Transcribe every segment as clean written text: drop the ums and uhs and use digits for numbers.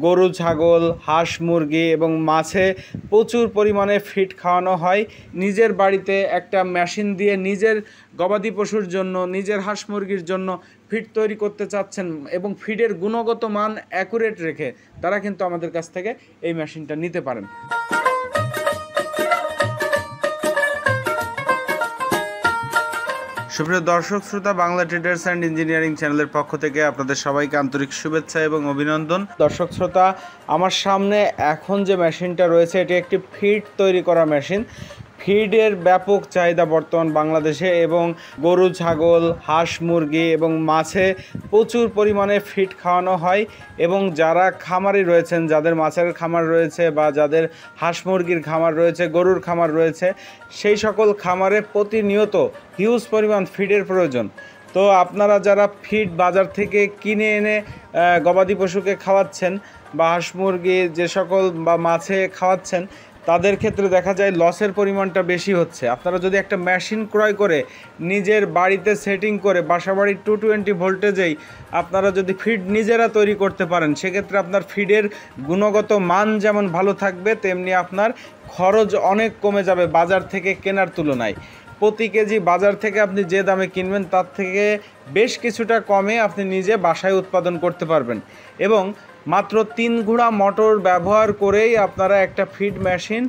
গরু, ছাগল, হাঁস, মুরগি এবং মাছে প্রচুর পরিমাণে ফিড খাওয়ানো হয়। নিজের বাড়িতে একটা মেশিন দিয়ে নিজের গবাদি পশুর জন্য, নিজের হাঁস মুরগির জন্য ফিড তৈরি করতে চাচ্ছেন এবং ফিডের গুণগত মান অ্যাকুরেট রেখে তারা কিন্তু আমাদের কাছ থেকে এই মেশিনটা নিতে পারেন। সুপ্রিয় দর্শক শ্রোতা, বাংলা ট্রেডার্স অ্যান্ড ইঞ্জিনিয়ারিং চ্যানেলের পক্ষ থেকে আপনাদের সবাইকে আন্তরিক শুভেচ্ছা এবং অভিনন্দন। দর্শক শ্রোতা, আমার সামনে এখন যে মেশিনটা রয়েছে এটি একটি ফিড তৈরি করা মেশিন। ফিডের ব্যাপক চাহিদা বর্তমান বাংলাদেশে এবং গরু, ছাগল, হাঁস, মুরগি এবং মাছে প্রচুর পরিমাণে ফিড খাওয়ানো হয় এবং যারা খামারি রয়েছেন, যাদের মাছের খামার রয়েছে বা যাদের হাঁস মুরগির খামার রয়েছে, গরুর খামার রয়েছে, সেই সকল খামারে প্রতিনিয়ত হিউজ পরিমাণ ফিডের প্রয়োজন। তো আপনারা যারা ফিড বাজার থেকে কিনে এনে গবাদি পশুকে খাওয়াচ্ছেন বা হাঁস মুরগি যে সকল বা মাছে খাওয়াচ্ছেন, তাদের ক্ষেত্রে দেখা যায় লসের পরিমাণটা বেশি হচ্ছে। আপনারা যদি একটা মেশিন ক্রয় করে নিজের বাড়িতে সেটিং করে বাসাবাড়ির 220 ভোল্টেজেই আপনারা যদি ফিড নিজেরা তৈরি করতে পারেন, সেক্ষেত্রে আপনার ফিডের গুণগত মান যেমন ভালো থাকবে, তেমনি আপনার খরচ অনেক কমে যাবে বাজার থেকে কেনার তুলনায়। প্রতি কেজি বাজার থেকে আপনি যে দামে কিনবেন তার থেকে বেশ কিছুটা কমে আপনি নিজে বাসায় উৎপাদন করতে পারবেন এবং মাত্র 3 ঘোড়া মোটর ব্যবহার করেই আপনারা একটা ফিড মেশিন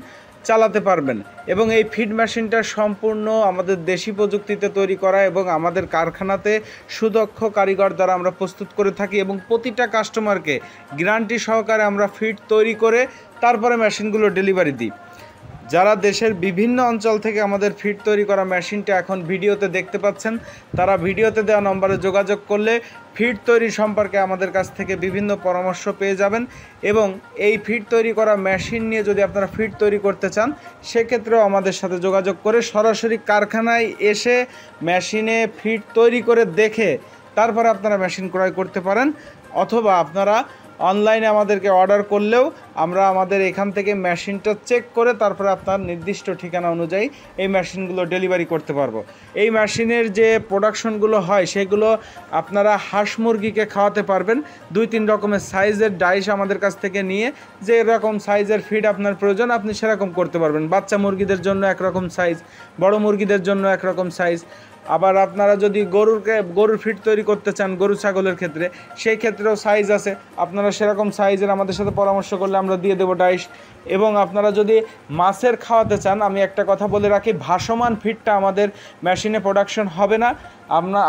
চালাতে পারবেন। এবং এই ফিড মেশিনটা সম্পূর্ণ আমাদের দেশি প্রযুক্তিতে তৈরি করা এবং আমাদের কারখানাতে সুদক্ষ কারিগর দ্বারা আমরা প্রস্তুত করে থাকি এবং প্রতিটা কাস্টমারকে গ্যারান্টি সহকারে আমরা ফিড তৈরি করে তারপরে মেশিনগুলো ডেলিভারি দিই। যারা দেশের বিভিন্ন অঞ্চল থেকে আমাদের ফিড তৈরি করা মেশিনটা এখন ভিডিওতে দেখতে পাচ্ছেন, তারা ভিডিওতে দেওয়া নম্বরে যোগাযোগ করলে ফিড তৈরি সম্পর্কে আমাদের কাছ থেকে বিভিন্ন পরামর্শ পেয়ে যাবেন এবং এই ফিড তৈরি করা মেশিন নিয়ে যদি আপনারা ফিড তৈরি করতে চান, সেক্ষেত্রেও আমাদের সাথে যোগাযোগ করে সরাসরি কারখানায় এসে মেশিনে ফিড তৈরি করে দেখে তারপরে আপনারা মেশিন ক্রয় করতে পারেন। অথবা আপনারা অনলাইনে আমাদেরকে অর্ডার করলেও আমরা আমাদের এখান থেকে মেশিনটা চেক করে তারপরে আপনার নির্দিষ্ট ঠিকানা অনুযায়ী এই মেশিনগুলো ডেলিভারি করতে পারবো। এই মেশিনের যে প্রোডাকশনগুলো হয় সেগুলো আপনারা হাঁস মুরগিকে খাওয়াতে পারবেন 2-3 রকমের সাইজের ডাইশ আমাদের কাছ থেকে নিয়ে যে এরকম সাইজের ফিড আপনার প্রয়োজন আপনি সেরকম করতে পারবেন। বাচ্চা মুরগিদের জন্য একরকম সাইজ, বড় মুরগিদের জন্য একরকম সাইজ। আবার আপনারা যদি গরুর ফিড তৈরি করতে চান গরু ছাগলের ক্ষেত্রে, সেই ক্ষেত্রেও সাইজ আছে, আপনারা সেরকম সাইজের আমাদের সাথে পরামর্শ করলে আমরা দিয়ে দেবো ডাইশ। এবং আপনারা যদি মাছের খাওয়াতে চান, আমি একটা কথা বলে রাখি, ভাসমান ফিডটা আমাদের মেশিনে প্রোডাকশন হবে না।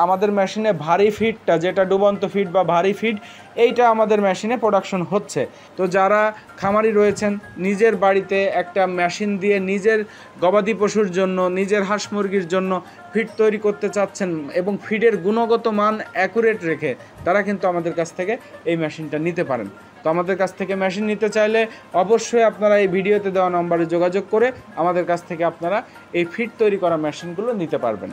আমাদের মেশিনে ভারী ফিডটা, যেটা ডুবন্ত ফিড বা ভারী ফিড, এইটা আমাদের মেশিনে প্রোডাকশন হচ্ছে। তো যারা খামারি রয়েছেন, নিজের বাড়িতে একটা মেশিন দিয়ে নিজের গবাদি পশুর জন্য, নিজের হাঁস মুরগির জন্য ফিড তৈরি করতে চাচ্ছেন এবং ফিডের গুণগত মান অ্যাকুরেট রেখে তারা কিন্তু আমাদের কাছ থেকে এই মেশিনটা নিতে পারেন। তো আমাদের কাছ থেকে মেশিন নিতে চাইলে অবশ্যই আপনারা এই ভিডিওতে দেওয়া নম্বরে যোগাযোগ করে আমাদের কাছ থেকে আপনারা এই ফিড তৈরি করা মেশিনগুলো নিতে পারবেন।